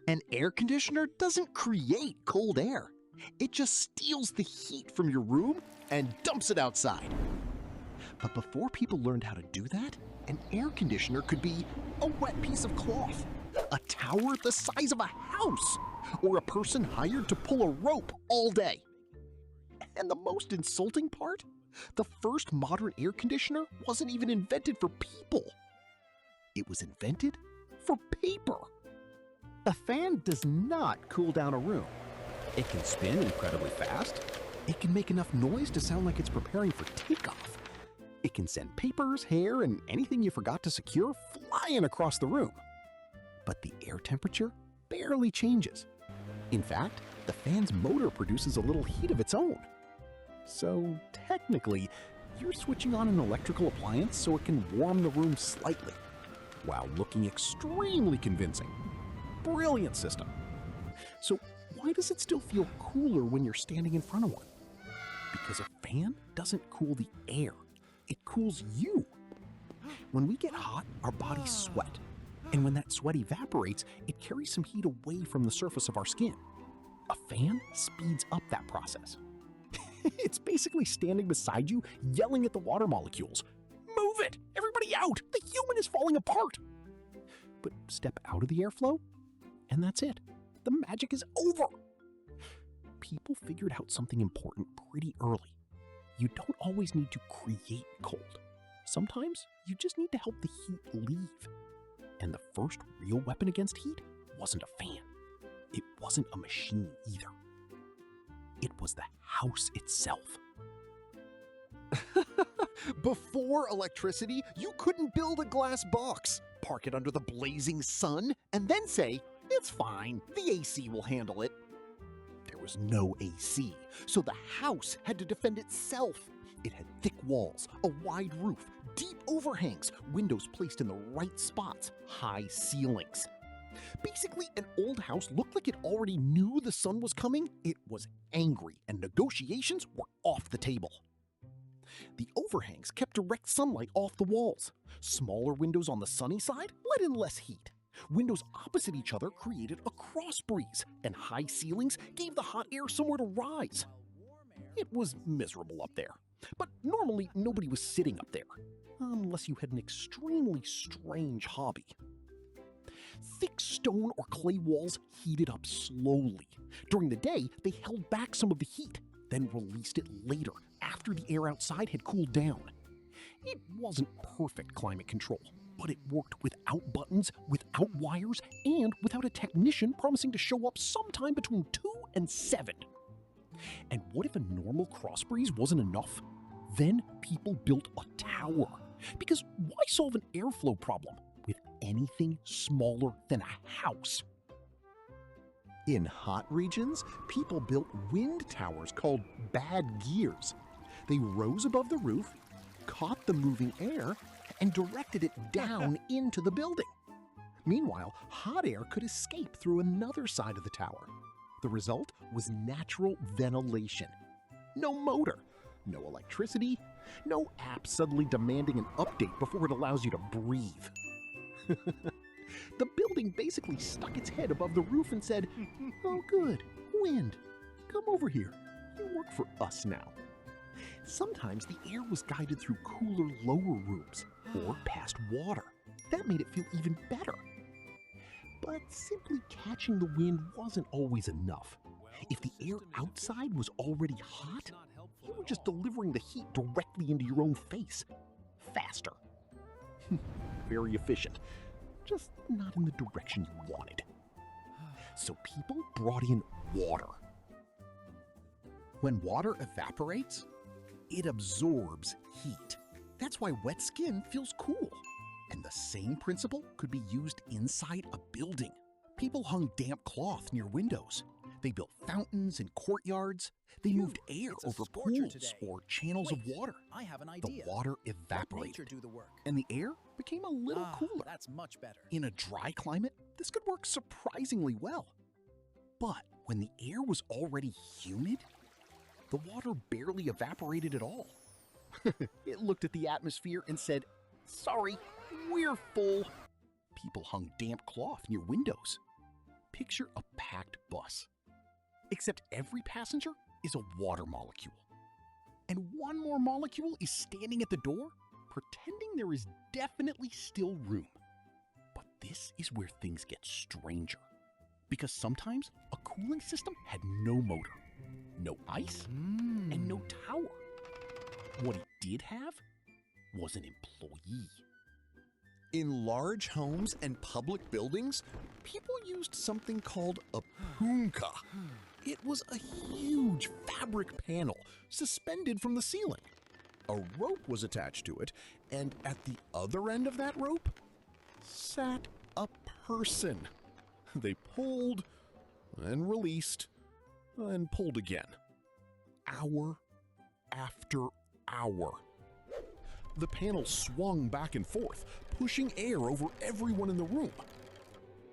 An air conditioner doesn't create cold air. It just steals the heat from your room and dumps it outside. But before people learned how to do that, an air conditioner could be a wet piece of cloth, a tower the size of a house, or a person hired to pull a rope all day. And the most insulting part? The first modern air conditioner wasn't even invented for people. It was invented for paper. A fan does not cool down a room. It can spin incredibly fast. It can make enough noise to sound like it's preparing for takeoff. It can send papers, hair, and anything you forgot to secure flying across the room. But the air temperature barely changes. In fact, the fan's motor produces a little heat of its own. So technically, you're switching on an electrical appliance so it can warm the room slightly, while looking extremely convincing. Brilliant system. So why does it still feel cooler when you're standing in front of one? Because a fan doesn't cool the air. It cools you. When we get hot, our bodies sweat. And when that sweat evaporates, it carries some heat away from the surface of our skin. A fan speeds up that process. It's basically standing beside you, yelling at the water molecules. Move it! Everybody out! The human is falling apart! But step out of the airflow, and that's it. The magic is over. People figured out something important pretty early. You don't always need to create cold. Sometimes you just need to help the heat leave. And the first real weapon against heat wasn't a fan. It wasn't a machine either. It was the house itself. Before electricity, you couldn't build a glass box, park it under the blazing sun, and then say, "It's fine, the AC will handle it." There was no AC, so the house had to defend itself. It had thick walls, a wide roof, deep overhangs, windows placed in the right spots, high ceilings. Basically, an old house looked like it already knew the sun was coming. It was angry, and negotiations were off the table. The overhangs kept direct sunlight off the walls. Smaller windows on the sunny side let in less heat. Windows opposite each other created a cross breeze, and high ceilings gave the hot air somewhere to rise. It was miserable up there, but normally nobody was sitting up there, unless you had an extremely strange hobby. Thick stone or clay walls heated up slowly. During the day, they held back some of the heat, then released it later, after the air outside had cooled down. It wasn't perfect climate control, but it worked without buttons, without wires, and without a technician promising to show up sometime between 2 and 7. And what if a normal cross breeze wasn't enough? Then people built a tower. Because why solve an airflow problem with anything smaller than a house? In hot regions, people built wind towers called bad gears. They rose above the roof, caught the moving air, and directed it down into the building. Meanwhile, hot air could escape through another side of the tower. The result was natural ventilation. No motor, no electricity, no app suddenly demanding an update before it allows you to breathe. The building basically stuck its head above the roof and said, "Oh good, wind, come over here. You work for us now." Sometimes the air was guided through cooler lower rooms or past water. That made it feel even better. But simply catching the wind wasn't always enough. If the air outside was already hot, you were just delivering the heat directly into your own face. Faster. Very efficient. Just not in the direction you wanted. So people brought in water. When water evaporates, it absorbs heat. That's why wet skin feels cool. And the same principle could be used inside a building. People hung damp cloth near windows. They built fountains in courtyards. They moved air over pools or channels of water. I have an idea. The water Let nature evaporated, do the work. and the air became a little cooler. That's much better. In a dry climate, this could work surprisingly well. But when the air was already humid, the water barely evaporated at all. It looked at the atmosphere and said, "Sorry, we're full." People hung damp cloth near windows. Picture a packed bus, except every passenger is a water molecule. And one more molecule is standing at the door, pretending there is definitely still room. But this is where things get stranger, because sometimes a cooling system had no motor, no ice, and no tower. What it did have was an employee. In large homes and public buildings, people used something called a punka. It was a huge fabric panel suspended from the ceiling. A rope was attached to it, and at the other end of that rope sat a person. They pulled and released and pulled again. Hour after hour. The panel swung back and forth, pushing air over everyone in the room.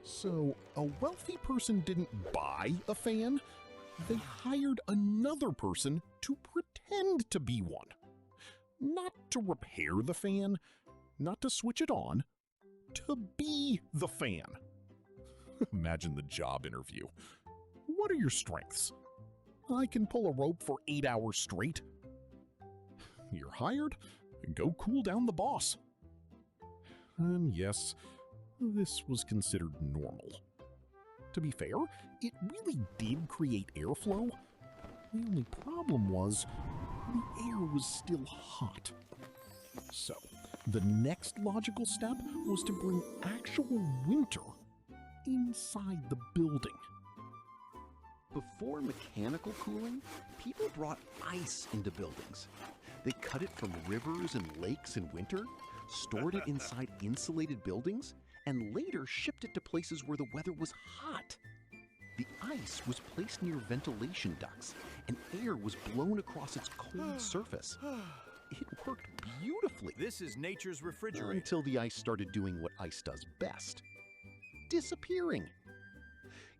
So a wealthy person didn't buy a fan, they hired another person to pretend to be one. Not to repair the fan, not to switch it on, to be the fan. Imagine the job interview. What are your strengths? I can pull a rope for 8 hours straight. You're hired. Go cool down the boss. And yes, this was considered normal. To be fair, it really did create airflow. The only problem was the air was still hot. So, the next logical step was to bring actual winter inside the building. Before mechanical cooling, people brought ice into buildings. They cut it from rivers and lakes in winter, stored it inside insulated buildings, and later shipped it to places where the weather was hot. The ice was placed near ventilation ducts, and air was blown across its cold surface. It worked beautifully. This is nature's refrigerator. Until the ice started doing what ice does best: disappearing.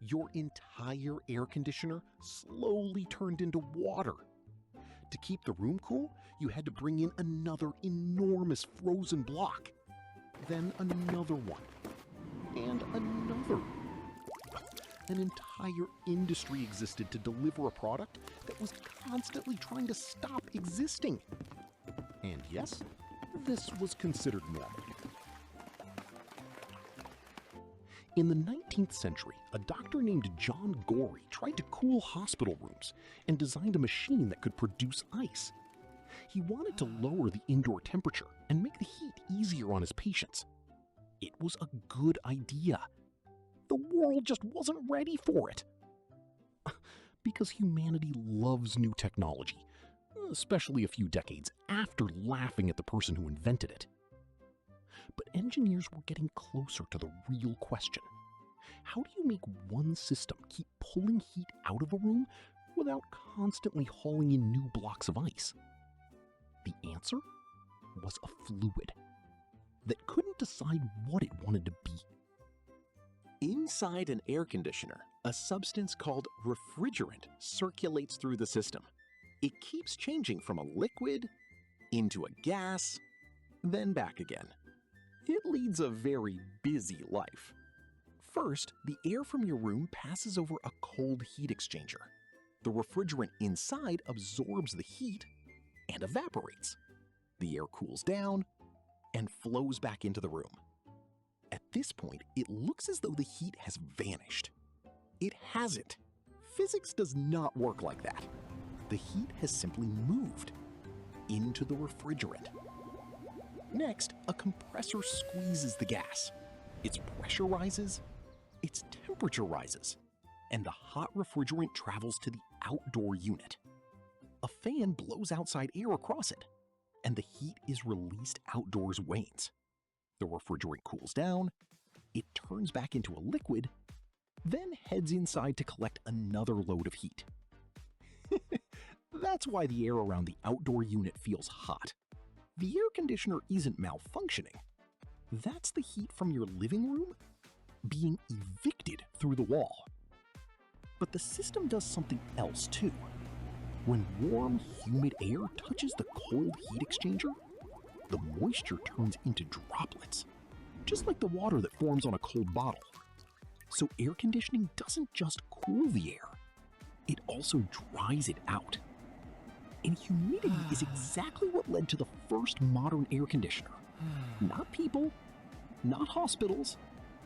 Your entire air conditioner slowly turned into water. To keep the room cool, you had to bring in another enormous frozen block, then another one, and another. An entire industry existed to deliver a product that was constantly trying to stop existing. And yes, this was considered normal. In the 19th century, a doctor named John Gorey tried to cool hospital rooms and designed a machine that could produce ice. He wanted to lower the indoor temperature and make the heat easier on his patients. It was a good idea. The world just wasn't ready for it. Because humanity loves new technology, especially a few decades after laughing at the person who invented it. But engineers were getting closer to the real question. How do you make one system keep pulling heat out of a room without constantly hauling in new blocks of ice? The answer was a fluid that couldn't decide what it wanted to be. Inside an air conditioner, a substance called refrigerant circulates through the system. It keeps changing from a liquid into a gas, then back again. It leads a very busy life. First, the air from your room passes over a cold heat exchanger. The refrigerant inside absorbs the heat and evaporates. The air cools down and flows back into the room. At this point, it looks as though the heat has vanished. It hasn't. Physics does not work like that. The heat has simply moved into the refrigerant. Next, a compressor squeezes the gas. Its pressure rises, its temperature rises, and the hot refrigerant travels to the outdoor unit. A fan blows outside air across it, and the heat is released outdoors wanes. The refrigerant cools down, it turns back into a liquid, then heads inside to collect another load of heat. That's why the air around the outdoor unit feels hot. The air conditioner isn't malfunctioning. That's the heat from your living room being evicted through the wall. But the system does something else too. When warm, humid air touches the cold heat exchanger, the moisture turns into droplets, just like the water that forms on a cold bottle. So air conditioning doesn't just cool the air, it also dries it out. And humidity is exactly what led to the first modern air conditioner. Not people, not hospitals,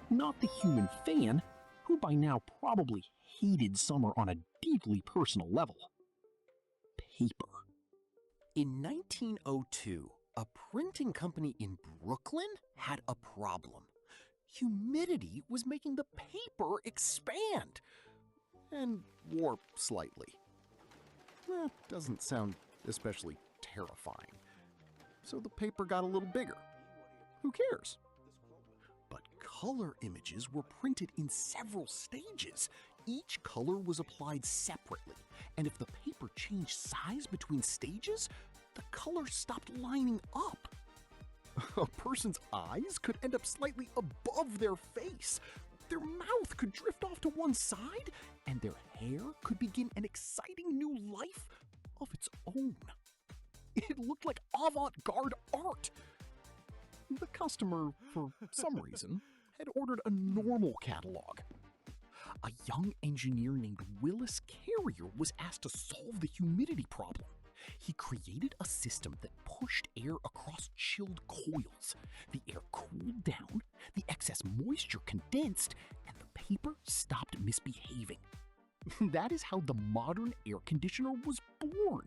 not the human fan, who by now probably hated summer on a deeply personal level. Paper. In 1902, a printing company in Brooklyn had a problem. Humidity was making the paper expand and warp slightly. That doesn't sound especially terrifying. So the paper got a little bigger. Who cares? But color images were printed in several stages. Each color was applied separately, and if the paper changed size between stages, the colors stopped lining up. A person's eyes could end up slightly above their face. Their mouth could drift off to one side, and their hair could begin an exciting new life of its own. It looked like avant-garde art. The customer, for some reason, had ordered a normal catalog. A young engineer named Willis Carrier was asked to solve the humidity problem. He created a system that pushed air across chilled coils. The air cooled down, the excess moisture condensed, and the paper stopped misbehaving. That is how the modern air conditioner was born.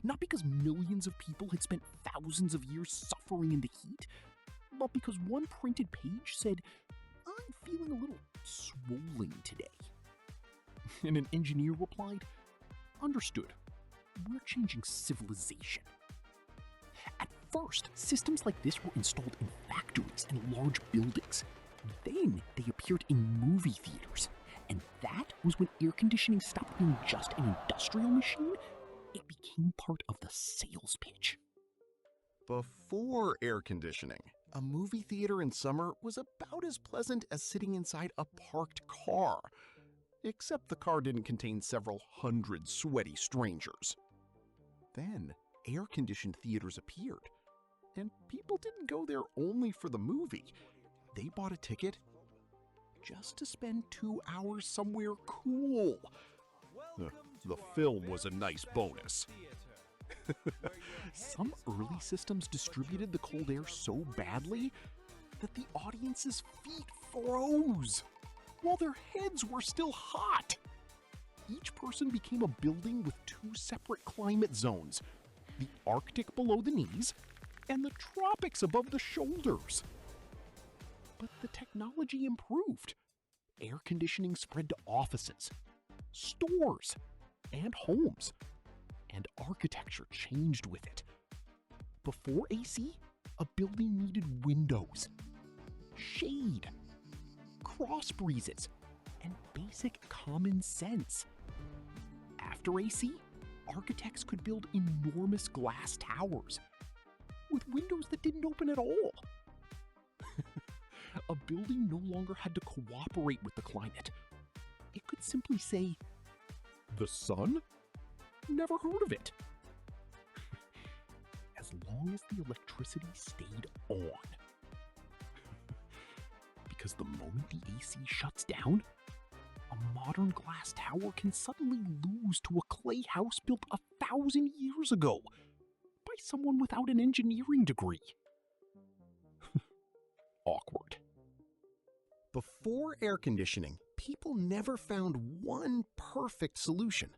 Not because millions of people had spent thousands of years suffering in the heat, but because one printed page said, "I'm feeling a little swollen today." And an engineer replied, "Understood. We're changing civilization." At first, systems like this were installed in factories and large buildings. Then they appeared in movie theaters. And that was when air conditioning stopped being just an industrial machine. It became part of the sales pitch. Before air conditioning, a movie theater in summer was about as pleasant as sitting inside a parked car. Except the car didn't contain several hundred sweaty strangers. Then, air-conditioned theaters appeared, and people didn't go there only for the movie. They bought a ticket just to spend 2 hours somewhere cool. The film was a nice bonus. Some early systems distributed the cold air so badly that the audience's feet froze while their heads were still hot. Each person became a building with 2 separate climate zones, the Arctic below the knees and the tropics above the shoulders. But the technology improved. Air conditioning spread to offices, stores, and homes, and architecture changed with it. Before AC, a building needed windows, shade, cross breezes, and basic common sense. After AC, architects could build enormous glass towers with windows that didn't open at all. A building no longer had to cooperate with the climate. It could simply say, "The sun? Never heard of it." As long as the electricity stayed on. Because the moment the AC shuts down, a modern glass tower can suddenly lose to a clay house built 1,000 years ago by someone without an engineering degree. Awkward. Before air conditioning, people never found one perfect solution.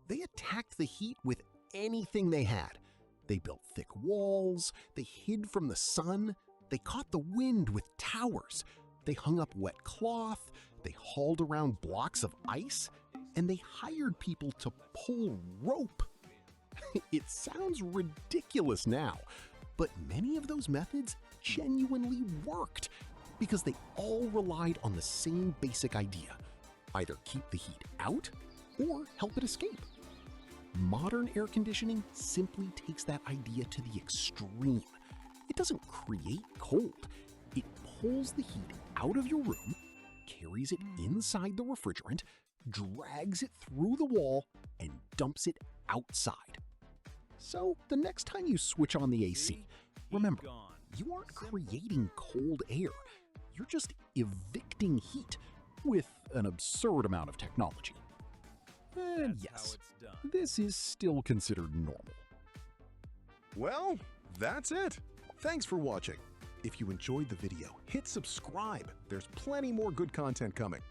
They attacked the heat with anything they had. They built thick walls, they hid from the sun, they caught the wind with towers, they hung up wet cloth, they hauled around blocks of ice, and they hired people to pull rope. It sounds ridiculous now, but many of those methods genuinely worked because they all relied on the same basic idea: either keep the heat out or help it escape. Modern air conditioning simply takes that idea to the extreme. It doesn't create cold. It pulls the heat out of your room, carries it inside the refrigerant, drags it through the wall, and dumps it outside. So the next time you switch on the AC, remember, you aren't creating cold air. You're just evicting heat, with an absurd amount of technology. And yes, this is still considered normal. Well, that's it. Thanks for watching. If you enjoyed the video, hit subscribe. There's plenty more good content coming.